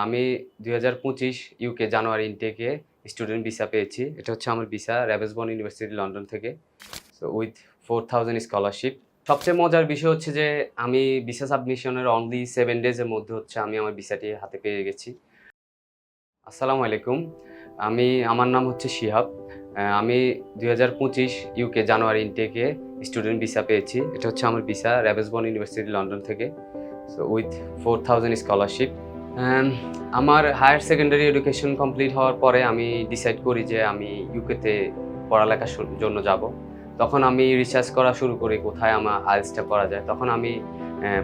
আমি ২০২৫ ইউকে জানুয়ারি ইনটেকে student visa পেয়েছি। এটা হচ্ছে আমার ভিসা র্যাভেন্সবোর্ন ইউনিভার্সিটি লন্ডন থেকে। So with 4000 scholarship. সবচেয়ে মজার বিষয় হচ্ছে যে আমি ভিসা সাবমিশনের অনলি 7 ডেজ এর মধ্যে হচ্ছে আমি আমার ভিসাটি হাতে পেয়ে গেছি। আসসালামু আলাইকুম। আমার নাম হচ্ছে শিহাব। আমি ২০২৫ ইউকে জানুয়ারি ইনটেকে স্টুডেন্ট ভিসা পেয়েছি। এটা হচ্ছে আমার ভিসা র্যাভেন্সবোর্ন ইউনিভার্সিটি লন্ডন থেকে। So with 4000 scholarship. আমার হায়ার সেকেন্ডারি এডুকেশন কমপ্লিট হওয়ার পরে আমি ডিসাইড করি যে আমি ইউকেতে পড়ালেখার জন্য যাব। তখন আমি রিসার্চ করা শুরু করি কোথায় আমার আইএলটিএসটা করা যায়। তখন আমি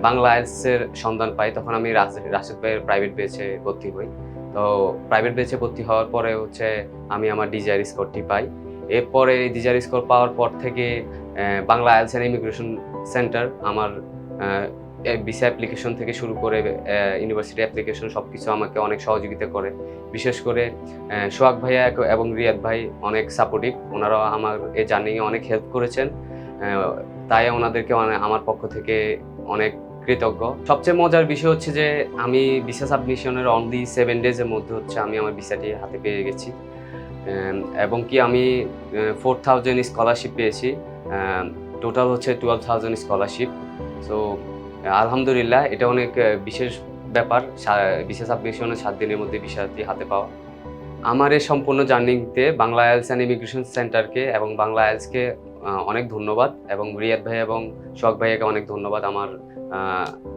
বাংলা আইএলটিএসের সন্ধান পাই। তখন আমি রাশেদ ভাইয়ের প্রাইভেট ব্যাচে ভর্তি হই। তো প্রাইভেট ব্যাচে ভর্তি হওয়ার পরে হচ্ছে আমি আমার ডিজায়ার স্কোরটি পাই। এরপরে ডিজায়ার স্কোর পাওয়ার পর থেকে Bangla IELTS and immigration centre আমার ভিসা অ্যাপ্লিকেশন থেকে শুরু করে ইউনিভার্সিটি অ্যাপ্লিকেশন সবকিছু আমাকে অনেক সহযোগিতা করে। বিশেষ করে সোহাগ ভাইয়া এবং রিয়াদ ভাই অনেক সাপোর্টিভ। ওনারা আমার এই জার্নিতে অনেক হেল্প করেছেন। তাই ওনাদেরকে আমার পক্ষ থেকে অনেক কৃতজ্ঞ। সবচেয়ে মজার বিষয় হচ্ছে যে আমি ভিসা সাবমিশনের অনলি 7 ডেজ এর মধ্যে হচ্ছে আমি আমার ভিসাটি হাতে পেয়ে গেছি। এবং কি আমি 4000 স্কলারশিপ পেয়েছি। টোটাল হচ্ছে 12000 স্কলারশিপ। সো আলহামদুলিল্লাহ এটা অনেক বিশেষ ব্যাপার ভিসা সাবমিশনের 7 দিনের মধ্যে ভিসাটি হাতে পাওয়া। আমার এই সম্পূর্ণ জার্নিতে বাংলা আইএলটিএস অ্যান্ড ইমিগ্রেশন সেন্টারকে এবং বাংলা আইএলটিএসকে অনেক ধন্যবাদ এবং রিয়াদ ভাই এবং সোহাগ ভাইয়াকে অনেক ধন্যবাদ আমার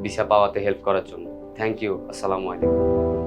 ভিসা পাওয়াতে হেল্প করার জন্য। Thank you. আসসালামু আলাইকুম।